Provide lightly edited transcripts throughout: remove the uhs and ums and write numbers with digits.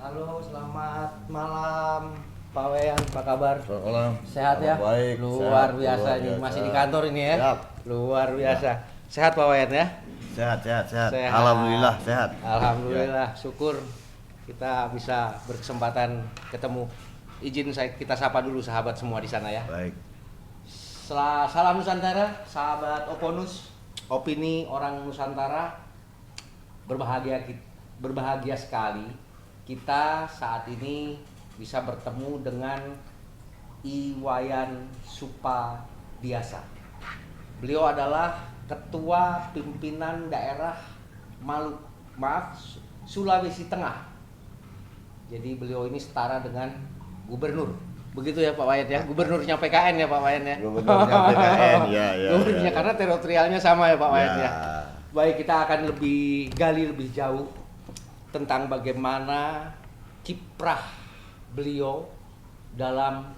Halo, selamat malam Pak Wayan, apa kabar? Selamat malam. Sehat ya? Baik. Luar sehat, biasa luar nih, biasa. masih di kantor ini ya? Siap. Luar biasa. Sehat Pak Wayan ya? Sehat. Sehat. Alhamdulillah sehat. Alhamdulillah, syukur kita bisa berkesempatan ketemu. Izin kita sapa dulu sahabat semua di sana ya. Baik. Salam Nusantara, sahabat Oponus, opini orang Nusantara. Berbahagia sekali kita saat ini bisa bertemu dengan Iwayan Supadiasa. Beliau adalah Ketua Pimpinan Daerah Sulawesi Tengah. Jadi beliau ini setara dengan gubernur. Begitu ya Pak Wayan ya, gubernurnya PKN ya Pak Wayan ya. Gubernurnya PKN, ya. Gubernurnya karena teritorialnya sama ya Pak Wayan Ya. ya. Baik, kita akan gali lebih jauh tentang bagaimana kiprah beliau dalam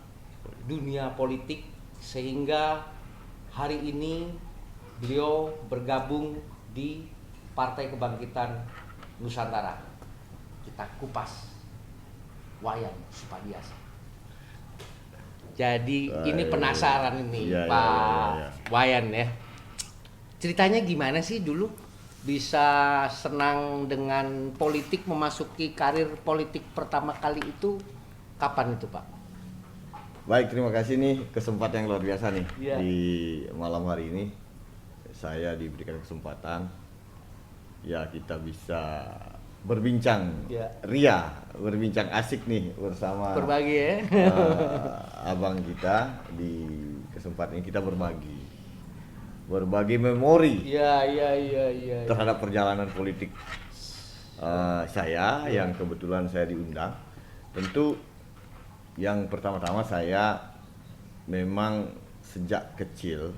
dunia politik sehingga hari ini beliau bergabung di Partai Kebangkitan Nusantara. Kita kupas Wayan Supadiasa. Jadi ini penasaran ini Pak Wayan ya. Ceritanya gimana sih dulu bisa senang dengan politik, memasuki karir politik pertama kali itu kapan itu Pak? Baik, terima kasih nih kesempatan yang luar biasa nih. Iya. Di malam hari ini saya diberikan kesempatan ya kita bisa berbincang Iya. ria, berbincang asik nih bersama Berbagi ya. abang kita. Di kesempatan ini kita berbagi memori Iya. terhadap perjalanan politik saya yang kebetulan saya diundang. Tentu yang pertama-tama saya memang sejak kecil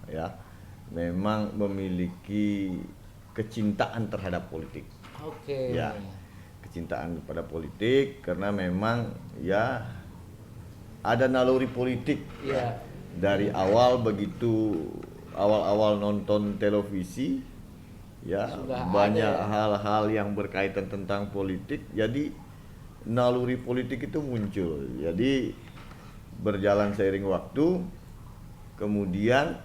ya memang memiliki kecintaan terhadap politik. Oke. Ya, kecintaan kepada politik karena memang ya ada naluri politik. Iya. Dari awal begitu awal-awal nonton televisi ya Sudah banyak ada ya. hal-hal yang berkaitan tentang politik, jadi naluri politik itu muncul. Jadi berjalan seiring waktu, kemudian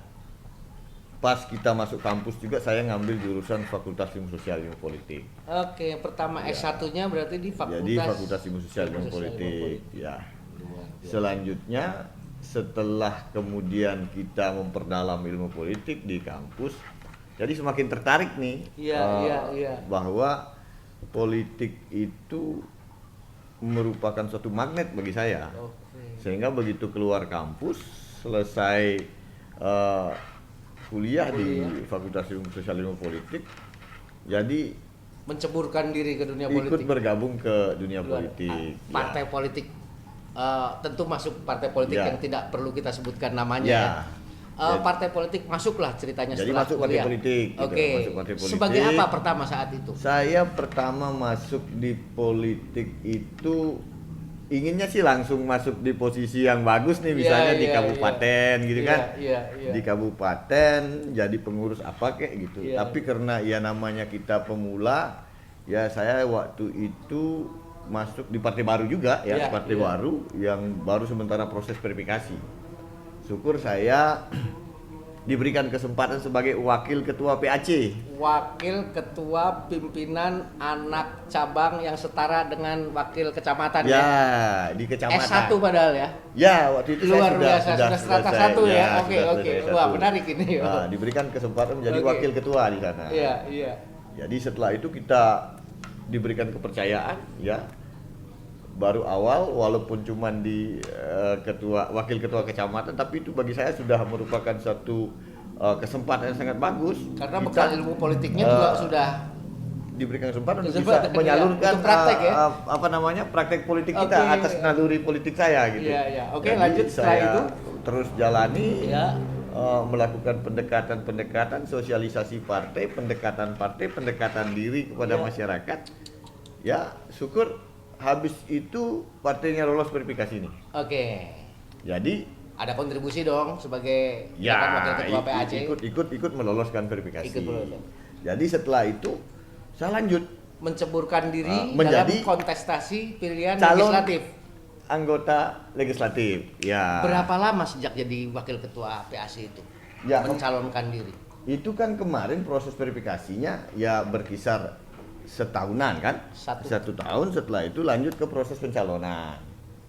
pas kita masuk kampus juga saya ngambil jurusan Fakultas Ilmu Sosial Ilmu Politik. Oke, yang pertama Ya. S1-nya berarti di Jadi Fakultas Ilmu Sosial Ilmu Politik. Ya. Luar biasa. Selanjutnya setelah kemudian kita memperdalam ilmu politik di kampus, jadi semakin tertarik nih Iya. bahwa politik itu merupakan suatu magnet bagi saya. Oke. Sehingga begitu keluar kampus, selesai kuliah di Fakultas Ilmu Sosial Ilmu Politik, jadi Menceburkan diri ke dunia ikut politik. bergabung ke dunia Luar- politik. Partai politik. Tentu masuk partai politik Ya. yang tidak perlu kita sebutkan namanya Ya. ya. Jadi- Partai politik masuklah ceritanya Jadi setelah masuk partai kuliah. politik, gitu. Oke. Masuk partai politik. Sebagai apa pertama saat itu? Saya pertama masuk di politik itu inginnya sih langsung masuk di posisi yang bagus nih, misalnya di kabupaten gitu kan. Iya. Di kabupaten jadi pengurus apa kayak gitu. Iya. Tapi karena ya namanya kita pemula, ya saya waktu itu masuk di partai baru juga ya, Iya, partai iya. baru yang baru sementara proses verifikasi. Syukur saya diberikan kesempatan sebagai wakil ketua PAC. Wakil ketua pimpinan anak cabang yang setara dengan wakil kecamatan ya. Ya, di kecamatan. S1 padahal ya. Ya, waktu itu Luar saya biasa, sudah strata selesai. 1 ya. Oke. sudah selesai Wah, satu. menarik ini. Nah, diberikan kesempatan menjadi Oke. wakil ketua di sana. Iya. Jadi setelah itu kita diberikan kepercayaan ya. Baru awal walaupun cuman di wakil ketua kecamatan, tapi itu bagi saya sudah merupakan satu kesempatan yang sangat bagus. Karena Kita, bekal ilmu politiknya juga sudah diberikan kesempatan untuk Kesempatan, bisa menyalurkan untuk praktek ya? praktek politik kita Oke. atas naluri politik saya gitu. Iya. Oke, Jadi lanjut setelah saya itu. terus jalani ya. melakukan pendekatan sosialisasi partai, pendekatan diri kepada Ya. masyarakat. Ya, syukur habis itu partainya lolos verifikasi ini. Oke. Jadi Ada kontribusi dong sebagai ya kan wakil ketua PAC. ikut meloloskan verifikasi. Ikut melolos. Jadi setelah itu saya lanjut menceburkan diri menjadi dalam kontestasi pilihan calon legislatif. Anggota legislatif. Ya. Berapa lama sejak jadi wakil ketua PASI itu Ya, mencalonkan diri? Itu kan kemarin proses verifikasinya ya berkisar setahunan kan? Satu tahun, setelah itu lanjut ke proses pencalonan.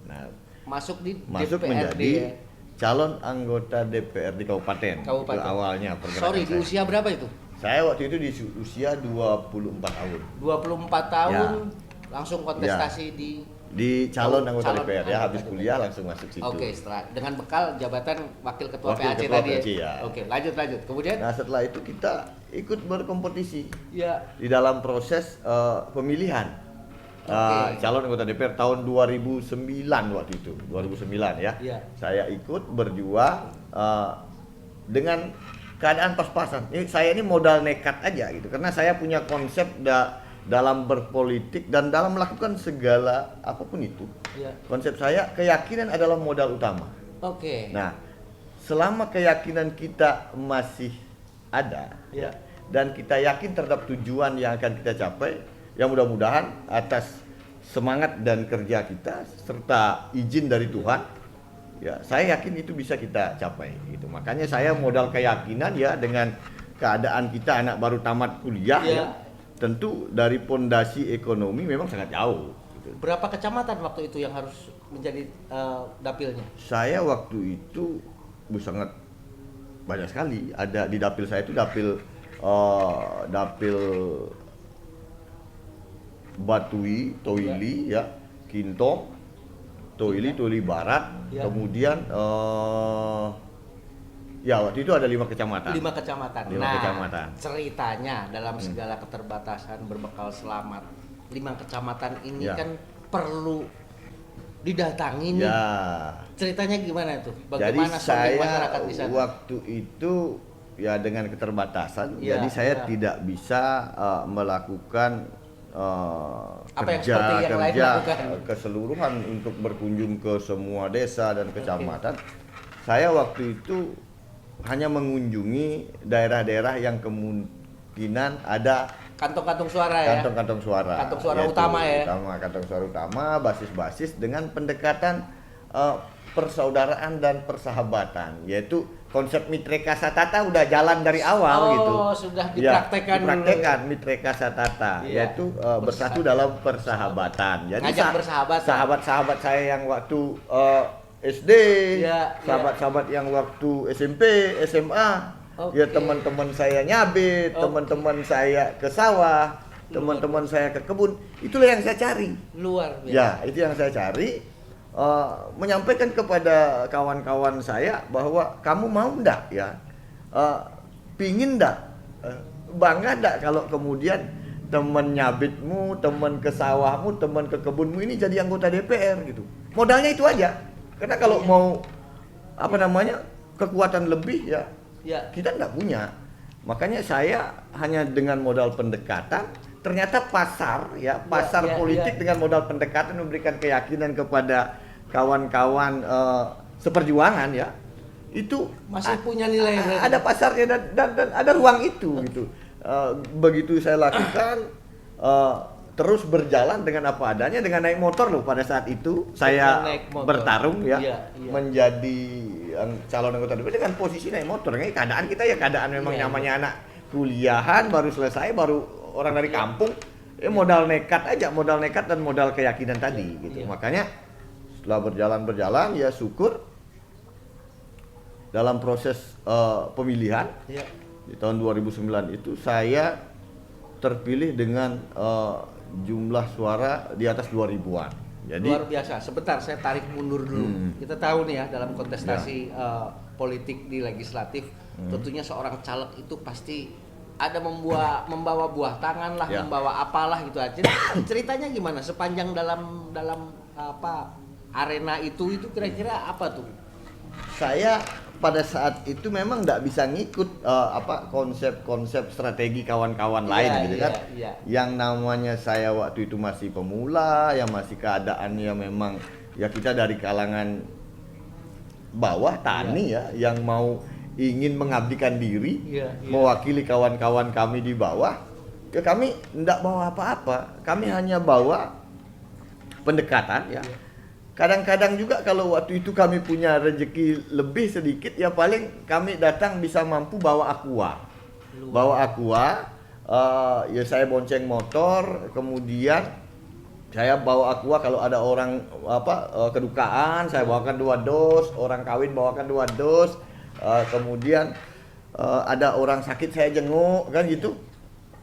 Nah, Masuk di masuk DPRD menjadi ya? calon anggota DPRD kabupaten. Itu awalnya pergerakan Sorry, di saya. usia berapa itu? Saya waktu itu di usia 24 tahun. 24 tahun langsung kontestasi Di calon anggota calon DPR ya, anggota habis DPR. kuliah langsung masuk situ. Oke, setelah dengan bekal jabatan wakil ketua Wakil PAC ketua tadi. PAC, ya. Oke, lanjut. Kemudian Nah, setelah itu kita ikut berkompetisi ya di dalam proses pemilihan calon anggota DPR tahun 2009 waktu itu, 2009 ya. Iya. Saya ikut berjuang dengan keadaan pas-pasan. Saya ini modal nekat aja gitu, karena saya punya konsep dalam berpolitik dan dalam melakukan segala apapun itu. ya. Konsep saya, keyakinan adalah modal utama. Oke. Nah, selama keyakinan kita masih ada Ya. dan kita yakin terhadap tujuan yang akan kita capai, yang mudah-mudahan atas semangat dan kerja kita serta izin dari Tuhan, ya saya yakin itu bisa kita capai gitu. Makanya saya modal keyakinan ya, dengan keadaan kita anak baru tamat kuliah Ya. ya, tentu dari pondasi ekonomi memang sangat jauh gitu. Berapa kecamatan waktu itu yang harus menjadi dapilnya? Saya waktu itu sangat banyak sekali. Ada di dapil saya itu dapil Batui, Toili ya, Kintong, Toili Barat, Ya. kemudian ya waktu itu ada 5 kecamatan. 5 kecamatan. Lima kecamatan. Ceritanya dalam segala keterbatasan berbekal selamat, 5 kecamatan ini Ya. kan perlu didatangi nih. Ya. Ceritanya gimana tuh? Jadi Bagaimana sounding saya masyarakat di sana? waktu itu ya dengan keterbatasan, Ya, jadi saya ya. tidak bisa melakukan Apa yang seperti yang lain lakukan. keseluruhan untuk berkunjung ke semua desa dan kecamatan. Saya waktu itu hanya mengunjungi daerah-daerah yang kemungkinan ada Kantong-kantong suara ya. kantong-kantong suara. Kantong suara Yaitu utama ya. Kantong suara utama, basis-basis dengan pendekatan persaudaraan dan persahabatan, yaitu konsep Mitreka Satata udah jalan dari awal gitu. Sudah dipraktekkan dulu. Dipraktekkan Mitreka Satata, Iya. yaitu bersatu dalam persahabatan. Jadi Ngajak bersahabat. sahabat-sahabat saya yang waktu SD, Iya, sahabat-sahabat yang waktu SMP, SMA, Oke. ya teman-teman saya nyabit, Oke. teman-teman saya ke sawah, teman-teman saya ke kebun, itulah yang saya cari. Luar biasa. Ya, itu yang saya cari. Menyampaikan kepada kawan-kawan saya bahwa kamu mau ndak ya, pingin ndak, bangga ndak kalau kemudian teman nyabitmu, teman ke sawahmu, teman ke kebunmu ini jadi anggota DPR gitu. Modalnya itu aja. Karena kalau mau kekuatan lebih ya, Ya. kita nggak punya. Makanya saya hanya dengan modal pendekatan, ternyata pasar Ya, politik ya. dengan modal pendekatan memberikan keyakinan kepada kawan-kawan seperjuangan ya, itu Masih punya nilai berarti. ada pasarnya dan ada ruang itu gitu. Begitu saya lakukan, terus berjalan dengan apa adanya, dengan naik motor loh pada saat itu saya naik motor. bertarung ya, Iya. menjadi calon anggota DPR dengan posisi naik motor. Ini keadaan kita ya keadaan memang Iya, namanya anak kuliahan baru selesai, baru orang dari kampung, modal nekat aja, modal nekat dan modal keyakinan tadi gitu. Iya. Makanya setelah berjalan ya syukur dalam proses pemilihan Ya. di tahun 2009 itu saya terpilih dengan jumlah suara di atas 2000-an. Jadi Luar biasa. Sebentar, saya tarik mundur dulu. Kita tahu nih ya, dalam kontestasi politik di legislatif, tentunya seorang caleg itu pasti ada membawa buah tangan lah, Ya. membawa apalah gitu aja. Ceritanya gimana sepanjang dalam arena itu kira-kira apa tuh? saya pada saat itu memang nggak bisa ngikut konsep-konsep strategi kawan-kawan lain Iya, gitu iya, kan. iya. Yang namanya saya waktu itu masih pemula, yang masih keadaannya memang ya kita dari kalangan bawah tani ya, yang ingin mengabdikan diri, Iya, iya. mewakili kawan-kawan kami di bawah. ya kami tidak bawa apa-apa, kami hanya bawa pendekatan ya. Kadang-kadang juga kalau waktu itu kami punya rezeki lebih sedikit, ya paling kami datang bisa mampu bawa aqua. Bawa aqua, ya saya bonceng motor, kemudian saya bawa aqua kalau ada orang kedukaan, saya bawakan 2 dos, orang kawin bawakan 2 dos, kemudian ada orang sakit saya jenguk kan gitu.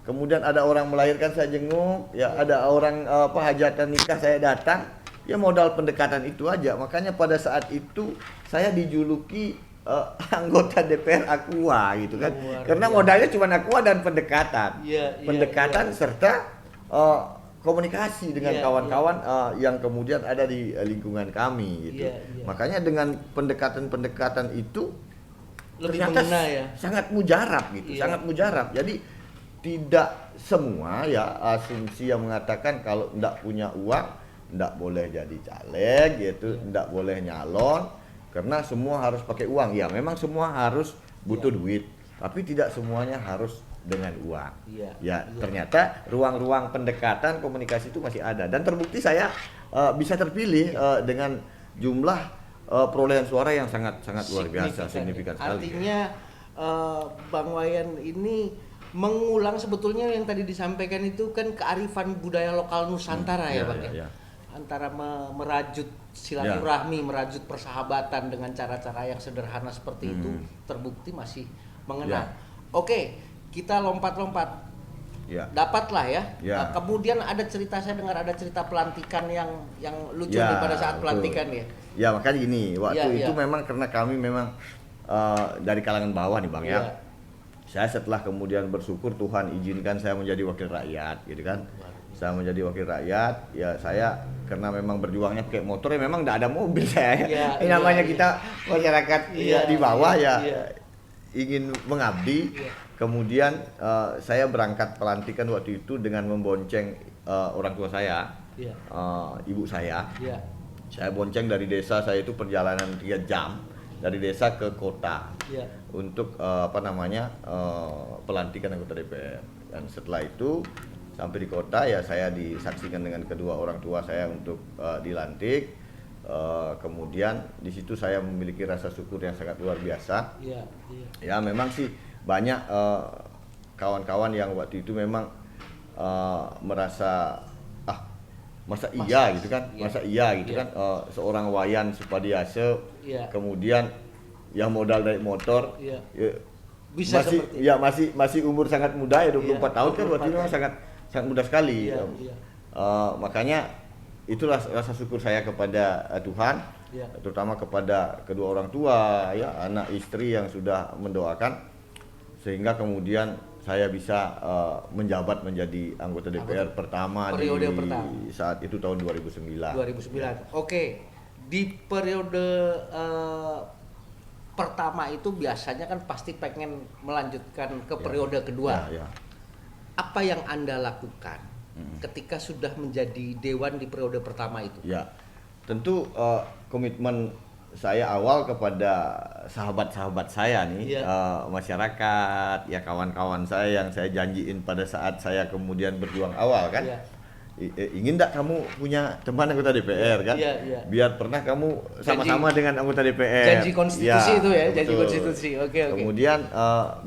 Kemudian ada orang melahirkan saya jenguk, ya ada orang hajatan nikah saya datang. Ya modal pendekatan itu aja. Makanya pada saat itu saya dijuluki anggota DPR Aqua gitu kan. Karena modalnya cuma Aqua dan pendekatan. Pendekatan serta komunikasi dengan kawan-kawan yang kemudian ada di lingkungan kami gitu. Makanya dengan pendekatan-pendekatan itu lebih ternyata mengena ya. Sangat mujarab gitu, sangat mujarab. Jadi tidak semua ya asumsi yang mengatakan kalau tidak punya uang tidak boleh jadi caleg gitu, tidak boleh nyalon karena semua harus pakai uang. Ya memang semua harus butuh duit, tapi tidak semuanya harus dengan uang. Ternyata ruang-ruang pendekatan komunikasi itu masih ada dan terbukti saya bisa terpilih dengan jumlah perolehan suara yang sangat luar biasa, signifikan sekali. Artinya Bang Wayan ini mengulang sebetulnya yang tadi disampaikan itu kan kearifan budaya lokal Nusantara ya Bang ya. Antara merajut silaturahmi, merajut persahabatan dengan cara-cara yang sederhana seperti itu terbukti masih mengena. Oke, kita lompat-lompat. Dapatlah ya. Kemudian ada cerita, saya dengar ada cerita pelantikan yang lucu nih pada saat pelantikan ya. Ya makanya gini, waktu itu memang karena kami memang dari kalangan bawah nih Bang ya. Saya setelah kemudian bersyukur Tuhan izinkan saya menjadi wakil rakyat gitu kan. Saya menjadi wakil rakyat, ya saya karena memang berjuangnya pakai motor ya memang tidak ada mobil saya. Namanya kita masyarakat di bawah ingin mengabdi. Kemudian saya berangkat pelantikan waktu itu dengan membonceng orang tua saya, ibu saya. Saya bonceng dari desa, saya itu perjalanan 3 jam dari desa ke kota untuk pelantikan anggota DPR. Dan setelah itu sampai di kota ya saya disaksikan dengan kedua orang tua saya untuk dilantik. Kemudian di situ saya memiliki rasa syukur yang sangat luar biasa. Ya memang sih banyak kawan-kawan yang waktu itu memang merasa masa iya gitu kan, seorang Wayan Supadiase kemudian yang modal dari motor bisa masih umur sangat muda ya 24 tahun kan berarti memang sangat mudah sekali. Makanya itulah rasa syukur saya kepada Tuhan, terutama kepada kedua orang tua ya, anak istri yang sudah mendoakan sehingga kemudian saya bisa menjabat menjadi anggota DPR pertama periode di pertama. Saat itu tahun 2009. Oke. Di periode pertama itu biasanya kan pasti pengen melanjutkan ke periode kedua. Apa yang Anda lakukan ketika sudah menjadi dewan di periode pertama itu? Ya, tentu komitmen saya awal kepada sahabat-sahabat saya nih, masyarakat, ya kawan-kawan saya yang saya janjiin pada saat saya kemudian berjuang awal kan. Ingin tak kamu punya teman anggota DPR kan? Biar pernah kamu sama-sama dengan anggota DPR. Janji konstitusi itu ya, janji konstitusi. Oke. Kemudian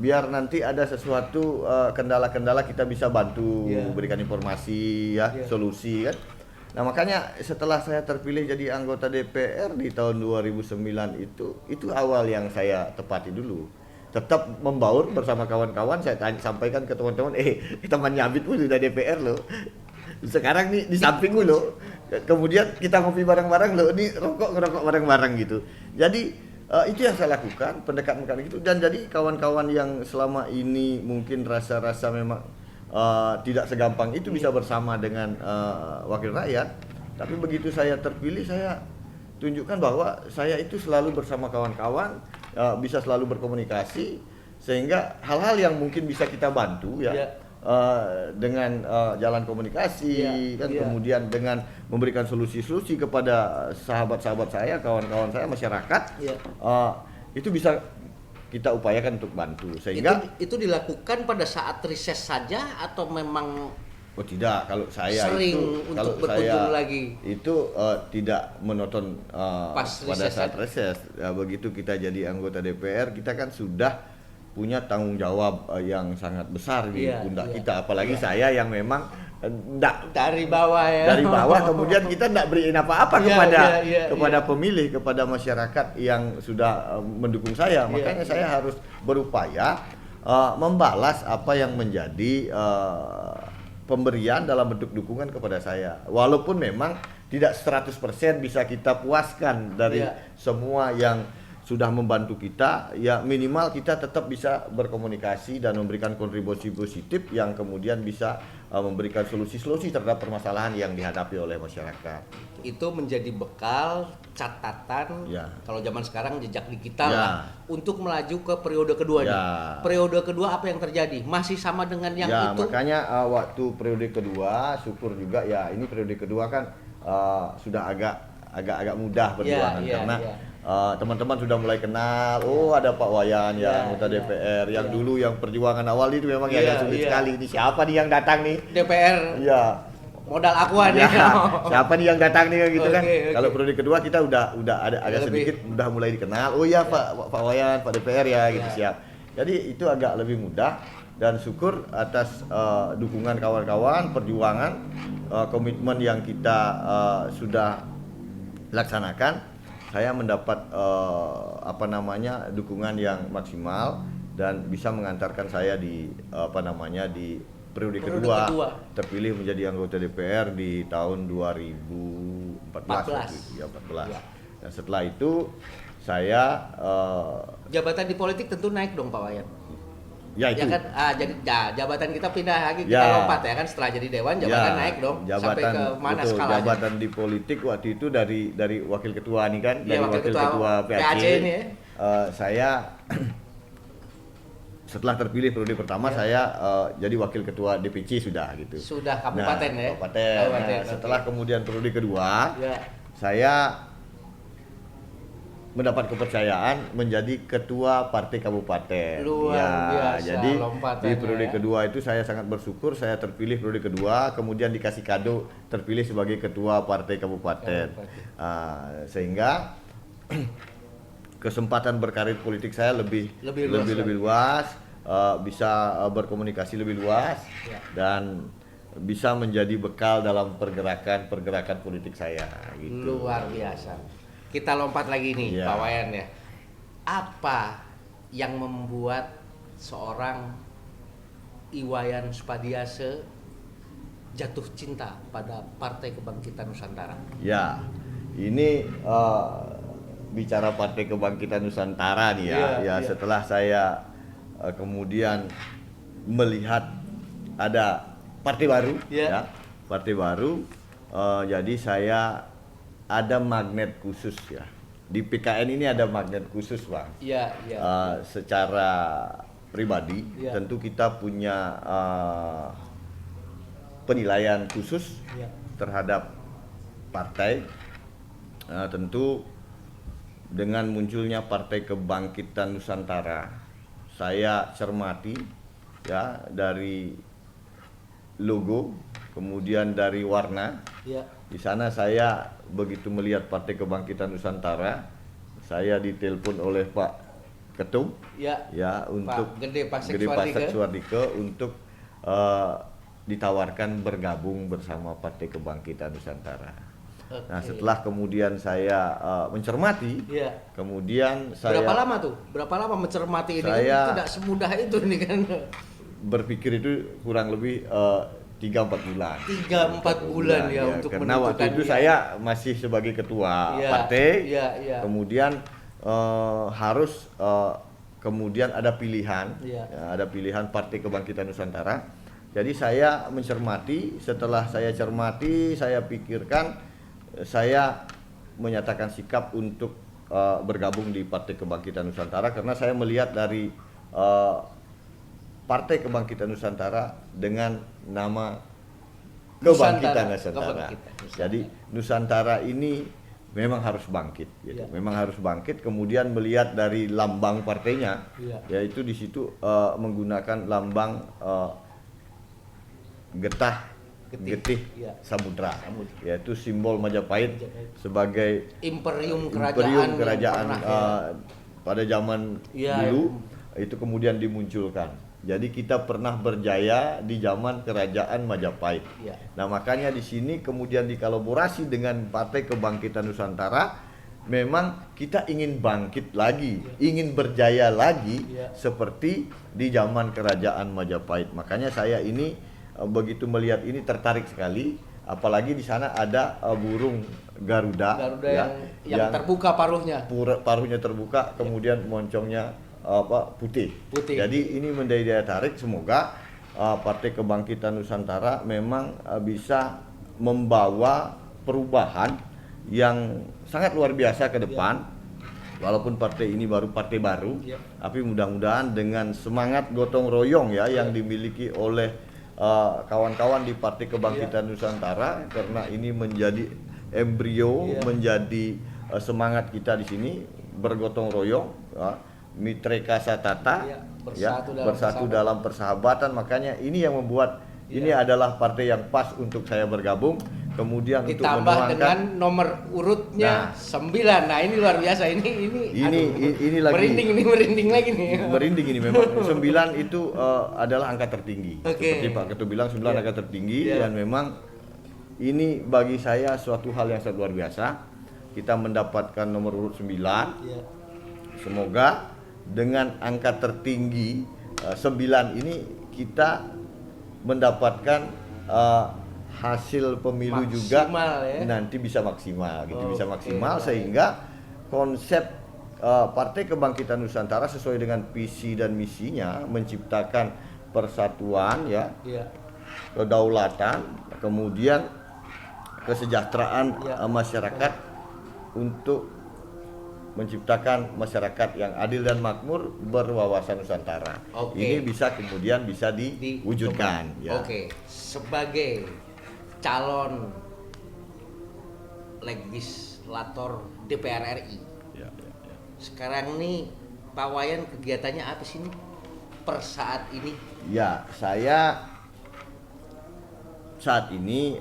biar nanti ada sesuatu kendala-kendala kita bisa bantu berikan informasi solusi kan. Nah makanya setelah saya terpilih jadi anggota DPR di tahun 2009 itu awal yang saya tepati dulu. Tetap membaur bersama kawan-kawan, saya sampaikan ke teman-teman, teman Nyabitmu sudah DPR loh. Sekarang nih di sampingmu loh. Kemudian kita ngopi bareng-bareng loh, ini ngerokok bareng-bareng gitu. Jadi itu yang saya lakukan, pendekatan gitu. Dan jadi kawan-kawan yang selama ini mungkin rasa-rasa memang tidak segampang itu bisa bersama dengan wakil rakyat, tapi begitu saya terpilih saya tunjukkan bahwa saya itu selalu bersama kawan-kawan, bisa selalu berkomunikasi sehingga hal-hal yang mungkin bisa kita bantu dengan jalan komunikasi kemudian dengan memberikan solusi-solusi kepada sahabat-sahabat saya, kawan-kawan saya, masyarakat, itu bisa kita upayakan untuk bantu sehingga itu dilakukan pada saat reses saja atau memang oh tidak, kalau saya sering itu untuk berkunjung lagi itu tidak menonton pas pada reses saat reses. Begitu kita jadi anggota DPR, kita kan sudah punya tanggung jawab yang sangat besar di pundak kita. Apalagi saya yang memang dari bawah ya. Dari bawah kemudian kita tidak beriin apa-apa kepada pemilih, kepada masyarakat yang sudah mendukung saya. Makanya saya harus berupaya membalas apa yang menjadi pemberian dalam bentuk dukungan kepada saya. Walaupun memang tidak 100% bisa kita puaskan dari semua yang sudah membantu kita, ya minimal kita tetap bisa berkomunikasi dan memberikan kontribusi positif yang kemudian bisa memberikan solusi-solusi terhadap permasalahan yang dihadapi oleh masyarakat. Itu menjadi bekal catatan kalau zaman sekarang jejak digital lah untuk melaju ke periode keduanya. Periode kedua apa yang terjadi? Masih sama dengan yang itu? Makanya waktu periode kedua syukur juga ya, ini periode kedua kan sudah agak mudah perjuangan karena teman-teman sudah mulai kenal. Ada Pak Wayan anggota DPR yang dulu yang perjuangan awal itu memang agak sulit sekali. Ini siapa nih yang datang nih? DPR. Modal akuan ya. Siapa nih yang datang nih gitu kan. Kalau periode kedua kita udah ada agak sedikit udah mulai dikenal. Pak Wayan, Pak DPR ya gitu siap. Jadi itu agak lebih mudah dan syukur atas dukungan kawan-kawan, perjuangan, komitmen yang kita sudah laksanakan. Saya mendapat dukungan yang maksimal dan bisa mengantarkan saya di di periode kedua terpilih menjadi anggota DPR di tahun 2014. 14. Dan setelah itu saya jabatan di politik tentu naik dong Pak Wayan. Ya itu. Ya kan, jadi jabatan kita pindah lagi, kita lompat ya kan, setelah jadi dewan jabatan naik dong. Sampai ke mana skalanya? Jabatan di politik waktu itu dari wakil ketua nih kan, dari wakil ketua PAC ini ya. Saya setelah terpilih periode pertama saya jadi wakil ketua DPC sudah gitu. Sudah kabupaten ya. Kabupaten. Setelah kemudian periode kedua saya mendapat kepercayaan menjadi ketua partai kabupaten. Luar biasa. Jadi di periode kedua itu saya sangat bersyukur saya terpilih periode kedua, kemudian dikasih kado terpilih sebagai ketua partai kabupaten. Sehingga kesempatan berkarir politik saya lebih luas, bisa berkomunikasi lebih luas dan bisa menjadi bekal dalam pergerakan politik saya gitu. Luar biasa. Kita lompat lagi nih Pak Wayan ya. Apa yang membuat seorang Iwayan Supadiase jatuh cinta pada Partai Kebangkitan Nusantara? Ya, ini bicara Partai Kebangkitan Nusantara nih setelah saya kemudian melihat ada partai baru partai baru, jadi saya ada magnet khusus ya. Di PKN ini ada magnet khusus Bang. Secara pribadi tentu kita punya penilaian khusus terhadap partai. Tentu dengan munculnya Partai Kebangkitan Nusantara, saya cermati dari logo, kemudian dari warna. Di sana saya begitu melihat Partai Kebangkitan Nusantara, saya ditelepon oleh Pak Ketum untuk Gede Pasek Suardike untuk ditawarkan bergabung bersama Partai Kebangkitan Nusantara. Nah, setelah kemudian saya mencermati, kemudian saya Berapa lama mencermati ini? Tidak semudah itu nih kan. Berpikir itu kurang lebih 3-4 bulan. 3-4 bulan untuk karena waktu itu saya masih sebagai ketua partai. Kemudian harus kemudian ada pilihan, ada pilihan Partai Kebangkitan Nusantara. Jadi saya mencermati, setelah saya cermati, saya pikirkan, saya menyatakan sikap untuk bergabung di Partai Kebangkitan Nusantara karena saya melihat dari Partai Kebangkitan Nusantara dengan nama Kebangkitan Nusantara. Jadi Nusantara ini memang harus bangkit gitu. Ya. Memang harus bangkit, kemudian melihat dari lambang partainya, Ya. yaitu di situ menggunakan lambang getih Ya. samudra, yaitu simbol Majapahit sebagai Imperium imperium kerajaan yang pernah, pada zaman ya, dulu itu kemudian dimunculkan. Jadi kita pernah berjaya di zaman kerajaan Majapahit. Ya. Nah, makanya di sini kemudian dikolaborasi dengan Partai Kebangkitan Nusantara, memang kita ingin bangkit lagi, ingin berjaya lagi seperti di zaman kerajaan Majapahit. Makanya saya ini begitu melihat ini tertarik sekali, apalagi di sana ada burung Garuda yang terbuka paruhnya. Paruhnya terbuka, kemudian moncongnya putih. Jadi ini menjadi daya tarik. Semoga Partai Kebangkitan Nusantara memang bisa membawa perubahan yang sangat luar biasa ke depan. Walaupun partai ini partai baru, tapi mudah-mudahan dengan semangat gotong royong yang dimiliki oleh kawan-kawan di Partai Kebangkitan Nusantara, karena ini menjadi embrio, menjadi semangat kita di sini bergotong royong, Mitreka Satata, bersatu dalam persahabatan. Makanya ini yang membuat ini adalah partai yang pas untuk saya bergabung. Kemudian ditambah untuk menuangkan dengan nomor urutnya 9. Nah, ini luar biasa. Ini lagi merinding lagi nih. Merinding ini memang 9 itu adalah angka tertinggi. Seperti Pak Ketua bilang 9 angka tertinggi, dan memang ini bagi saya suatu hal yang sangat luar biasa. Kita mendapatkan nomor urut 9. Semoga dengan angka tertinggi 9 ini kita mendapatkan hasil pemilu juga nanti bisa maksimal gitu, bisa maksimal sehingga konsep Partai Kebangkitan Nusantara sesuai dengan visi dan misinya menciptakan persatuan kedaulatan, kemudian kesejahteraan masyarakat untuk menciptakan masyarakat yang adil dan makmur berwawasan Nusantara. Ini bisa kemudian bisa diwujudkan. Sebagai calon legislator DPR RI, sekarang nih Pak Wayan kegiatannya apa sih nih per saat ini? Ya, saya saat ini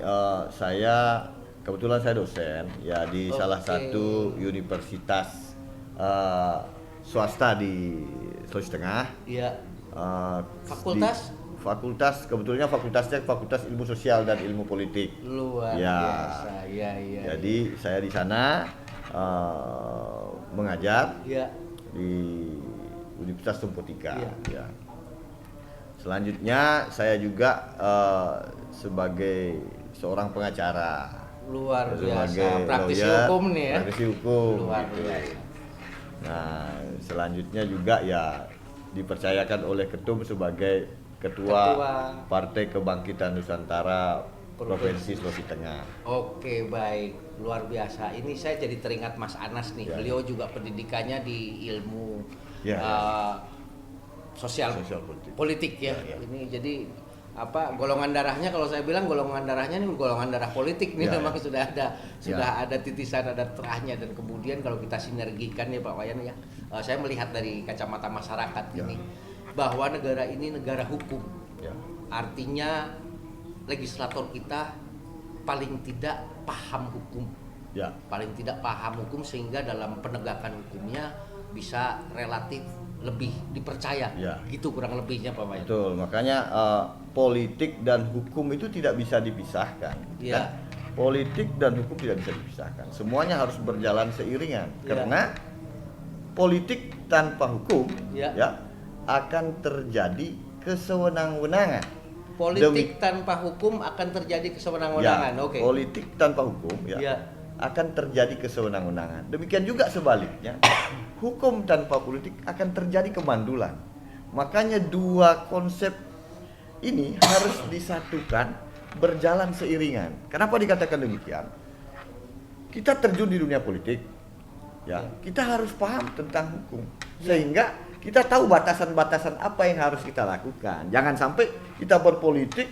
kebetulan saya dosen di salah satu universitas swasta di Sulawesi Tengah. Fakultas kebetulannya fakultasnya Fakultas Ilmu Sosial dan Ilmu Politik. Luar biasa. Jadi saya di sana mengajar di Universitas Tumputika. Selanjutnya saya juga sebagai seorang pengacara. Luar biasa. Praktisi hukum nih ya. Praktisi hukum. Luar biasa. Nah, selanjutnya juga dipercayakan oleh Ketum sebagai Ketua Partai Kebangkitan Nusantara Provinsi Sulawesi Tengah. Oke, baik, luar biasa. Ini saya jadi teringat Mas Anas nih. Beliau juga pendidikannya di ilmu sosial politik ya. Ini jadi golongan darahnya, kalau saya bilang golongan darahnya ini golongan darah politik nih, memang sudah ada titisan, ada terahnya, dan kemudian kalau kita sinergikan ya Pak Wayan saya melihat dari kacamata masyarakat ini bahwa negara ini negara hukum. Artinya legislator kita paling tidak paham hukum. Paling tidak paham hukum sehingga dalam penegakan hukumnya bisa relatif lebih dipercaya. Gitu kurang lebihnya Pak Wayan. Betul, makanya politik dan hukum itu tidak bisa dipisahkan. Politik dan hukum tidak bisa dipisahkan. Semuanya harus berjalan seiringan. Karena politik tanpa hukum akan terjadi kesewenang-wenangan. Politik tanpa hukum akan terjadi kesewenang-wenangan. Politik tanpa hukum akan terjadi kesewenang-wenangan. Demikian juga sebaliknya, hukum tanpa politik akan terjadi kemandulan. Makanya dua konsep ini harus disatukan, berjalan seiringan. Kenapa dikatakan demikian? Kita terjun di dunia politik, kita harus paham tentang hukum, sehingga kita tahu batasan-batasan apa yang harus kita lakukan. Jangan sampai kita berpolitik